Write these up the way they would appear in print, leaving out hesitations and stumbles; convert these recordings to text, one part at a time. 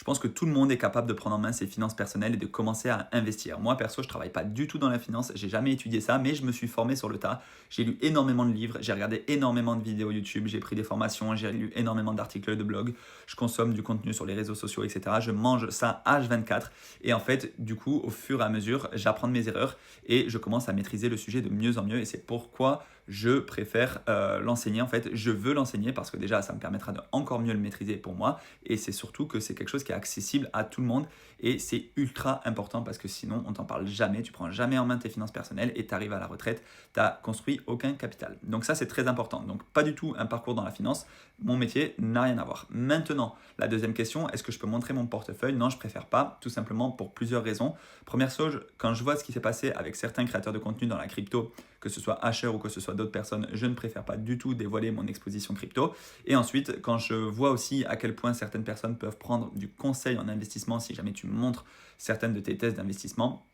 Je pense que tout le monde est capable de prendre en main ses finances personnelles et de commencer à investir. Moi, perso, je travaille pas du tout dans la finance, j'ai jamais étudié ça, mais je me suis formé sur le tas. J'ai lu énormément de livres, j'ai regardé énormément de vidéos YouTube, j'ai pris des formations, j'ai lu énormément d'articles de blog, je consomme du contenu sur les réseaux sociaux, etc. Je mange ça H24 et en fait, du coup, au fur et à mesure, j'apprends de mes erreurs et je commence à maîtriser le sujet de mieux en mieux et c'est pourquoi je préfère l'enseigner. En fait, je veux l'enseigner parce que déjà, ça me permettra de encore mieux le maîtriser pour moi et c'est surtout que c'est quelque chose qui est accessible à tout le monde et c'est ultra important parce que sinon, on t'en parle jamais, tu prends jamais en main tes finances personnelles et tu arrives à la retraite, tu n'as construit aucun capital. Donc ça, c'est très important. Donc pas du tout un parcours dans la finance, mon métier n'a rien à voir. Maintenant, la deuxième question, est-ce que je peux montrer mon portefeuille? Non, je préfère pas, tout simplement pour plusieurs raisons. Première chose, quand je vois ce qui s'est passé avec certains créateurs de contenu dans la crypto, que ce soit Asher ou que ce soit d'autres personnes, je ne préfère pas du tout dévoiler mon exposition crypto. Et ensuite, quand je vois aussi à quel point certaines personnes peuvent prendre du conseil en investissement si jamais tu montres certaines de tes thèses d'investissement,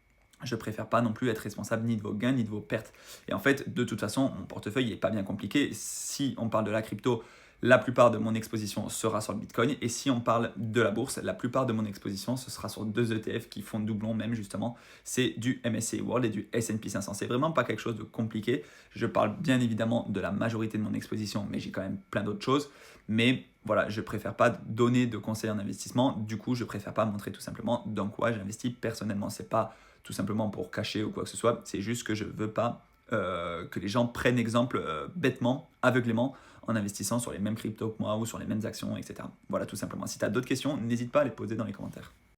je préfère pas non plus être responsable ni de vos gains ni de vos pertes. Et en fait, de toute façon, mon portefeuille n'est pas bien compliqué. Si on parle de la crypto, la plupart de mon exposition sera sur le Bitcoin. Et si on parle de la bourse, la plupart de mon exposition, ce sera sur deux ETF qui font doublon même justement. C'est du MSCI World et du S&P 500. C'est vraiment pas quelque chose de compliqué. Je parle bien évidemment de la majorité de mon exposition, mais j'ai quand même plein d'autres choses. Mais voilà, je préfère pas donner de conseils en investissement. Du coup, je préfère pas montrer tout simplement dans quoi j'investis personnellement. C'est pas tout simplement pour cacher ou quoi que ce soit. C'est juste que je veux pas que les gens prennent exemple bêtement, aveuglément, en investissant sur les mêmes cryptos que moi ou sur les mêmes actions, etc. Voilà, tout simplement. Si tu as d'autres questions, n'hésite pas à les poser dans les commentaires.